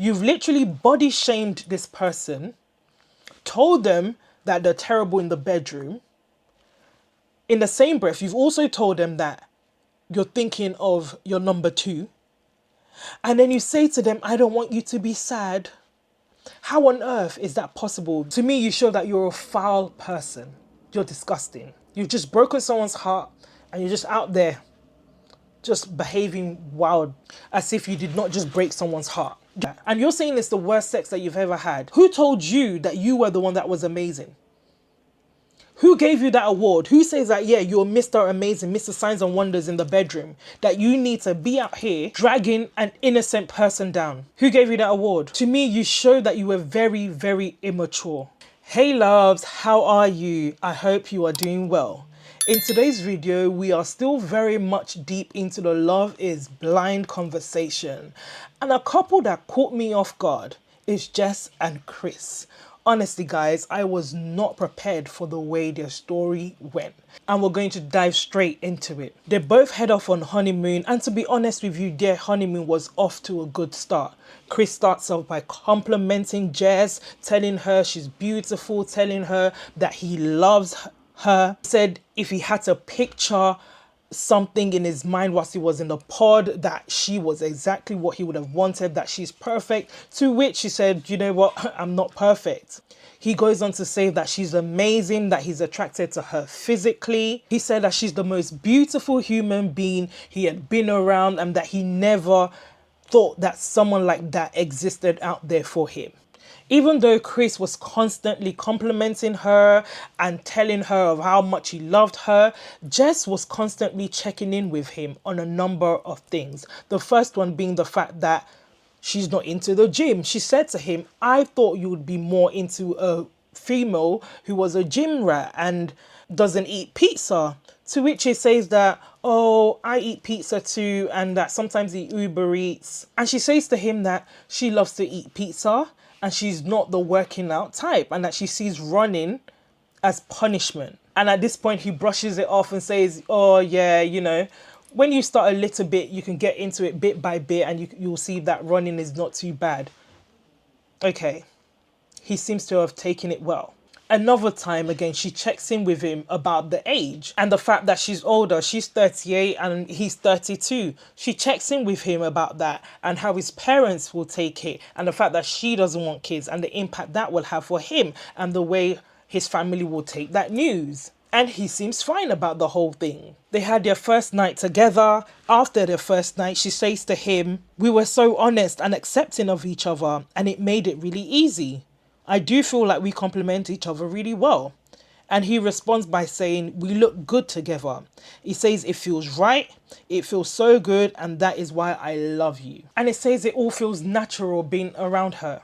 You've literally body shamed this person, told them that they're terrible in the bedroom. In the same breath, you've also told them that you're thinking of your number two. And then you say to them, I don't want you to be sad. How on earth is that possible? To me, you show that you're a foul person. You're disgusting. You've just broken someone's heart and you're just out there just behaving wild as if you did not just break someone's heart. And you're saying it's the worst sex that you've ever had. Who told you that you were the one that was amazing? Who gave you that award? Who says that, yeah, you're Mr. Amazing, Mr. Signs and Wonders in the bedroom, that you need to be out here dragging an innocent person down? Who gave you that award? To me, you show that you were very, very immature. Hey loves, how are you? I hope you are doing well. In today's video, we are still very much deep into the Love is Blind conversation. And a couple that caught me off guard is Jess and Chris. Honestly guys, I was not prepared for the way their story went. And we're going to dive straight into it. They both head off on honeymoon, and to be honest with you, their honeymoon was off to a good start. Chris starts off by complimenting Jess, telling her she's beautiful, telling her that he loves her. Said if he had to picture something in his mind whilst he was in the pod, that she was exactly what he would have wanted, that she's perfect, to which she said, you know what, I'm not perfect. He goes on to say that she's amazing, that he's attracted to her physically. He said that she's the most beautiful human being he had been around, and that he never thought that someone like that existed out there for him. Even though Chris was constantly complimenting her and telling her of how much he loved her, Jess was constantly checking in with him on a number of things. The first one being the fact that she's not into the gym. She said to him, I thought you would be more into a female who was a gym rat and doesn't eat pizza. To which he says that, oh, I eat pizza too, and that sometimes he Uber Eats. And she says to him that she loves to eat pizza and she's not the working out type, and that she sees running as punishment. And at this point, he brushes it off and says, oh yeah, you know, when you start a little bit, you can get into it bit by bit, and you'll see that running is not too bad. Okay, he seems to have taken it well. Another time again, she checks in with him about the age and the fact that she's older. She's 38 and he's 32. She checks in with him about that and how his parents will take it, and the fact that she doesn't want kids and the impact that will have for him and the way his family will take that news. And he seems fine about the whole thing. They had their first night together. After their first night, she says to him, we were so honest and accepting of each other, and it made it really easy. I do feel like we complement each other really well. And he responds by saying, we look good together. He says it feels right, it feels so good, and that is why I love you. And it says it all feels natural being around her.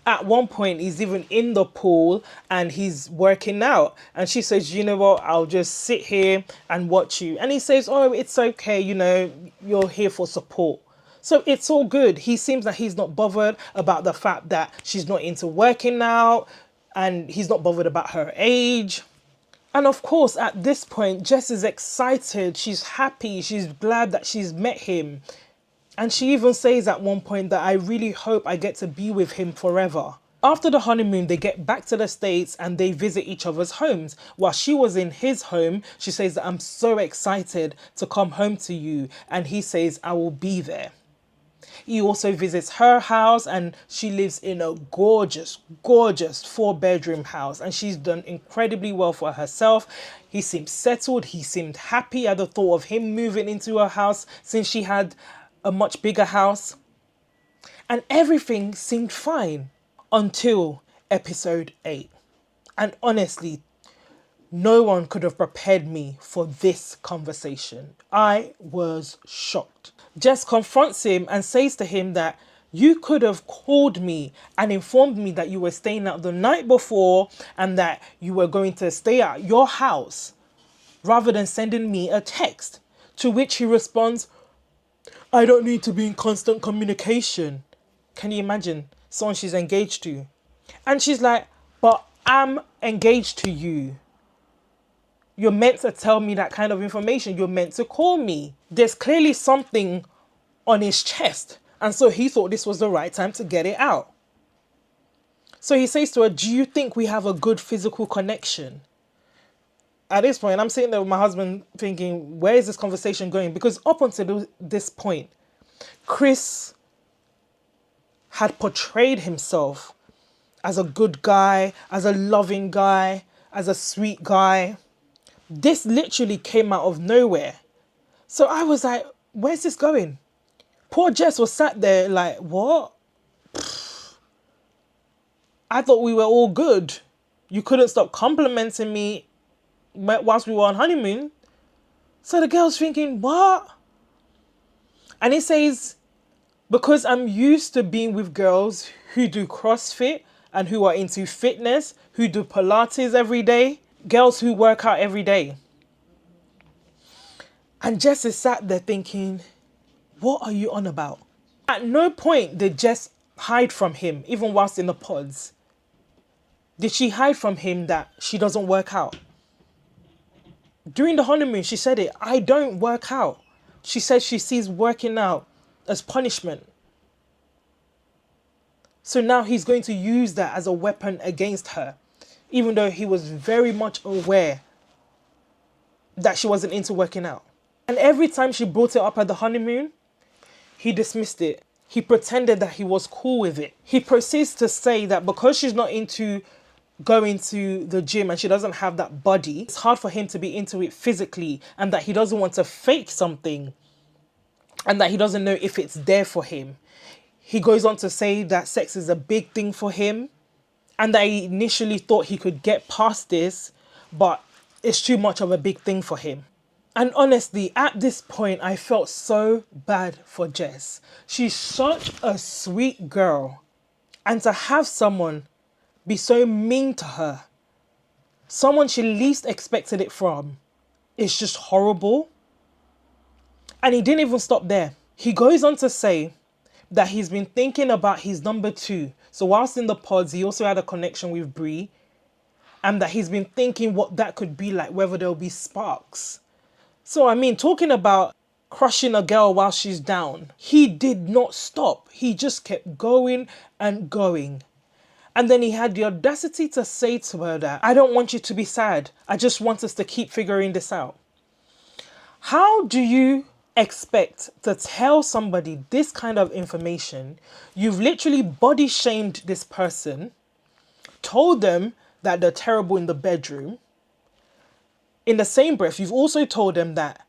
At one point, he's even in the pool and he's working out. And she says, you know what, I'll just sit here and watch you. And he says, oh, it's okay, you know, you're here for support. So it's all good. He seems that he's not bothered about the fact that she's not into working out, and he's not bothered about her age. And of course, at this point, Jess is excited. She's happy. She's glad that she's met him. And she even says at one point that I really hope I get to be with him forever. After the honeymoon, they get back to the States and they visit each other's homes. While she was in his home, she says that I'm so excited to come home to you. And he says, I will be there. He also visits her house, and she lives in a gorgeous, gorgeous 4-bedroom house, and she's done incredibly well for herself. He seemed settled. He seemed happy at the thought of him moving into her house since she had a much bigger house. And everything seemed fine until episode 8. And honestly, no one could have prepared me for this conversation. I was shocked. Jess confronts him and says to him that you could have called me and informed me that you were staying out the night before and that you were going to stay at your house rather than sending me a text. To which he responds, I don't need to be in constant communication. Can you imagine someone she's engaged to? And she's like, but I'm engaged to you. You're meant to tell me that kind of information. You're meant to call me. There's clearly something on his chest. And so he thought this was the right time to get it out. So he says to her, do you think we have a good physical connection? At this point, I'm sitting there with my husband thinking, where is this conversation going? Because up until this point, Chris had portrayed himself as a good guy, as a loving guy, as a sweet guy. This literally came out of nowhere. So I was like, where's this going? Poor Jess was sat there like, what? I thought we were all good. You couldn't stop complimenting me whilst we were on honeymoon. So the girl's thinking, what? And he says, because I'm used to being with girls who do CrossFit and who are into fitness, who do Pilates every day, girls who work out every day. And Jess is sat there thinking, what are you on about? At no point did Jess hide from him, even whilst in the pods. Did she hide from him that she doesn't work out? During the honeymoon, she said it, I don't work out. She said she sees working out as punishment. So now he's going to use that as a weapon against her, even though he was very much aware that she wasn't into working out. And every time she brought it up at the honeymoon, he dismissed it. He pretended that he was cool with it. He proceeds to say that because she's not into going to the gym and she doesn't have that body, it's hard for him to be into it physically, and that he doesn't want to fake something and that he doesn't know if it's there for him. He goes on to say that sex is a big thing for him and that he initially thought he could get past this, but it's too much of a big thing for him. And honestly, at this point, I felt so bad for Jess. She's such a sweet girl. And to have someone be so mean to her, someone she least expected it from, is just horrible. And he didn't even stop there. He goes on to say that he's been thinking about his number 2. So whilst in the pods, he also had a connection with Brie. And that he's been thinking what that could be like, whether there'll be sparks. So, I mean, talking about crushing a girl while she's down, he did not stop. He just kept going and going. And then he had the audacity to say to her that, I don't want you to be sad. I just want us to keep figuring this out. How do you expect to tell somebody this kind of information? You've literally body shamed this person, told them that they're terrible in the bedroom. In the same breath, you've also told them that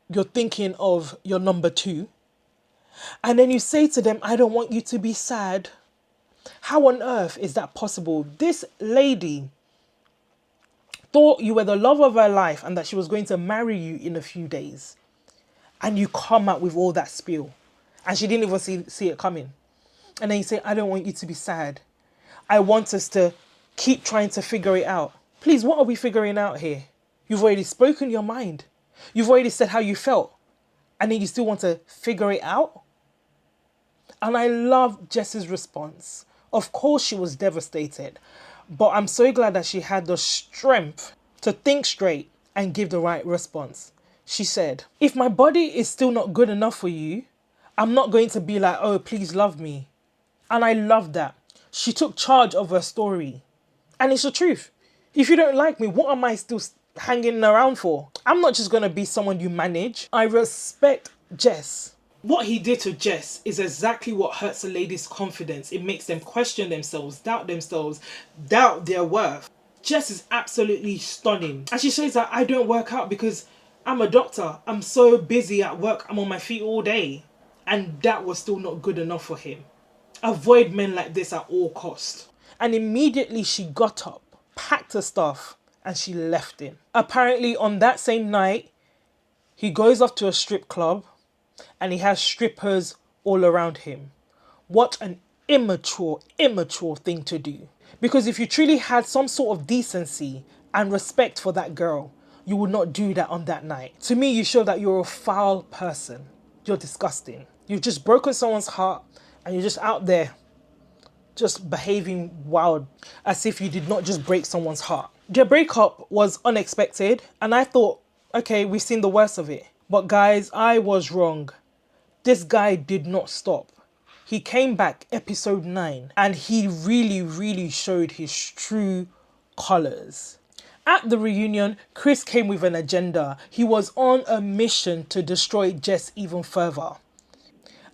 you're thinking of your number 2. And then you say to them, I don't want you to be sad. How on earth is that possible? This lady thought you were the love of her life and that she was going to marry you in a few days. And you come out with all that spiel. And she didn't even see it coming. And then you say, I don't want you to be sad. I want us to keep trying to figure it out. Please, what are we figuring out here? You've already spoken your mind. You've already said how you felt. And then you still want to figure it out? And I love Jess's response. Of course she was devastated. But I'm so glad that she had the strength to think straight and give the right response. She said, if my body is still not good enough for you, I'm not going to be like, oh, please love me. And I love that. She took charge of her story. And it's the truth. If you don't like me, what am I still hanging around for? I'm not just going to be someone you manage. I respect Jess. What he did to Jess is exactly what hurts a lady's confidence. It makes them question themselves, doubt their worth. Jess is absolutely stunning. And she says that I don't work out because I'm a doctor. I'm so busy at work. I'm on my feet all day. And that was still not good enough for him. Avoid men like this at all costs. And immediately she got up, packed her stuff, and she left him. Apparently on that same night, he goes off to a strip club and he has strippers all around him. What an immature thing to do. Because if you truly had some sort of decency and respect for that girl, you would not do that on that night. To me, you show that you're a foul person. You're disgusting. You've just broken someone's heart and you're just out there just behaving wild as if you did not just break someone's heart. Their breakup was unexpected and I thought, okay, we've seen the worst of it. But guys, I was wrong. This guy did not stop. he came back episode 9 and he really showed his true colours. At the reunion, Chris came with an agenda. He was on a mission to destroy Jess even further.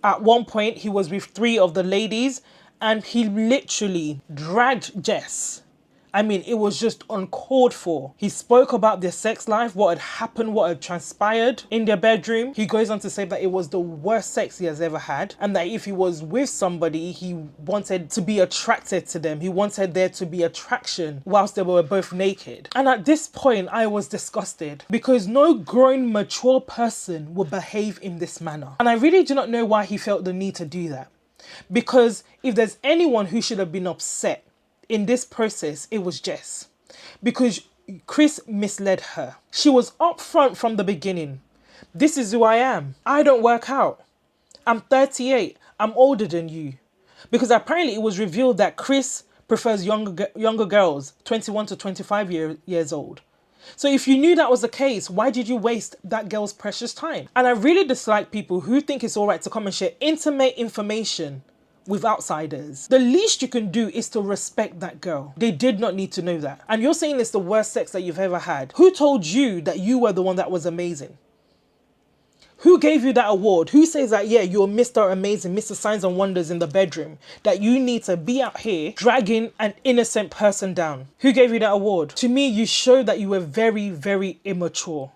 At one point, he was with 3 of the ladies and he literally dragged Jess. I mean, it was just uncalled for. He spoke about their sex life, what had happened, what had transpired in their bedroom. He goes on to say that it was the worst sex he has ever had, and that if he was with somebody, he wanted to be attracted to them. He wanted there to be attraction whilst they were both naked. And at this point, I was disgusted because no grown, mature person would behave in this manner. And I really do not know why he felt the need to do that. Because if there's anyone who should have been upset in this process, it was Jess, because Chris misled her. She was upfront from the beginning. This is who I am. I don't work out. I'm 38. I'm older than you. Because apparently it was revealed that Chris prefers younger girls, 21 to 25 years old. So if you knew that was the case, why did you waste that girl's precious time? And I really dislike people who think it's all right to come and share intimate information with outsiders. The least you can do is to respect that girl. They did not need to know that. And you're saying it's the worst sex that you've ever had. Who told you that you were the one that was amazing? Who gave you that award? Who says that, yeah, you're Mr. Amazing, Mr. Signs and Wonders in the bedroom, that you need to be out here dragging an innocent person down? Who gave you that award? To me, you showed that you were very immature.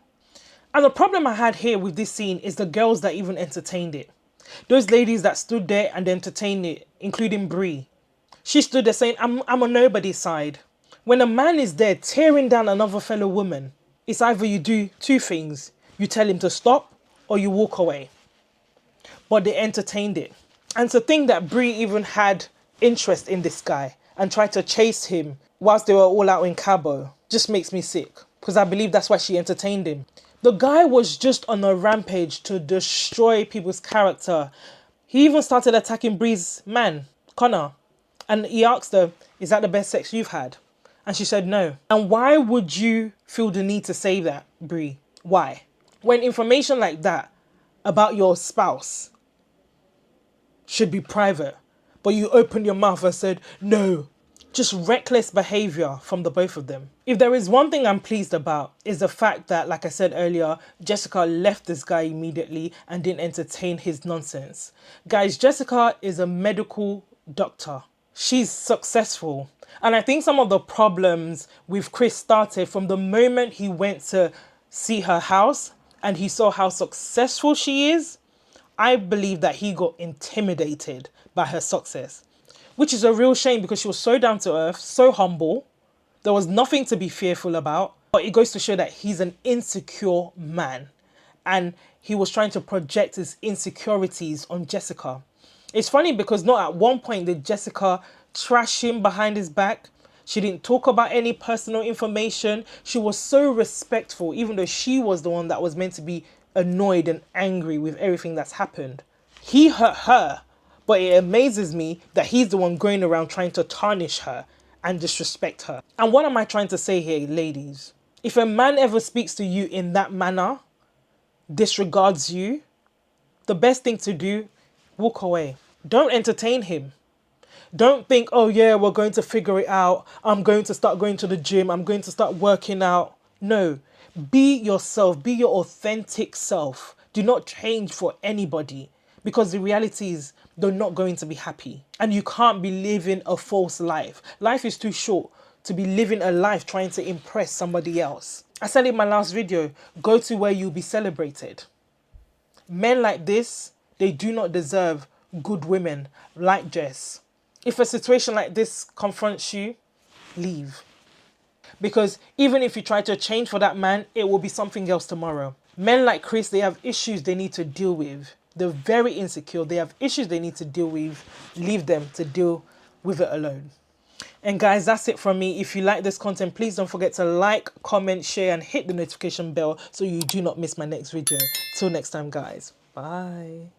And the problem I had here with this scene is the girls that even entertained it. Those ladies that stood there and entertained it, including Brie. She stood there saying, I'm on nobody's side. When a man is there tearing down another fellow woman, it's either you do 2 things. You tell him to stop or you walk away. But they entertained it. And to think that Brie even had interest in this guy and tried to chase him whilst they were all out in Cabo just makes me sick. Because I believe that's why she entertained him. The guy was just on a rampage to destroy people's character. He even started attacking Brie's man, Connor. And he asked her, is that the best sex you've had? And she said no. And why would you feel the need to say that, Brie? Why? When information like that about your spouse should be private, but you opened your mouth and said no. Just reckless behavior from the both of them. If there is one thing I'm pleased about, is the fact that, like I said earlier, Jessica left this guy immediately and didn't entertain his nonsense. Guys, Jessica is a medical doctor. She's successful. And I think some of the problems with Chris started from the moment he went to see her house and he saw how successful she is. I believe that he got intimidated by her success. Which is a real shame because she was so down to earth, so humble. There was nothing to be fearful about. But it goes to show that he's an insecure man. And he was trying to project his insecurities on Jessica. It's funny because not at one point did Jessica trash him behind his back. She didn't talk about any personal information. She was so respectful, even though she was the one that was meant to be annoyed and angry with everything that's happened. He hurt her. But it amazes me that he's the one going around trying to tarnish her and disrespect her. And what am I trying to say here, ladies? If a man ever speaks to you in that manner, disregards you, the best thing to do, walk away. Don't entertain him. Don't think, oh yeah, we're going to figure it out. I'm going to start going to the gym. I'm going to start working out. No, be yourself. Be your authentic self. Do not change for anybody. Because the reality is they're not going to be happy. And you can't be living a false life. Life is too short to be living a life trying to impress somebody else. I said in my last video, go to where you'll be celebrated. Men like this, they do not deserve good women like Jess. If a situation like this confronts you, leave. Because even if you try to change for that man, it will be something else tomorrow. Men like Chris, they have issues they need to deal with. They're very insecure. They have issues they need to deal with. Leave them to deal with it alone. And guys, that's it from me. If you like this content, please don't forget to like, comment, share, and hit the notification bell so you do not miss my next video. Till next time, guys. Bye.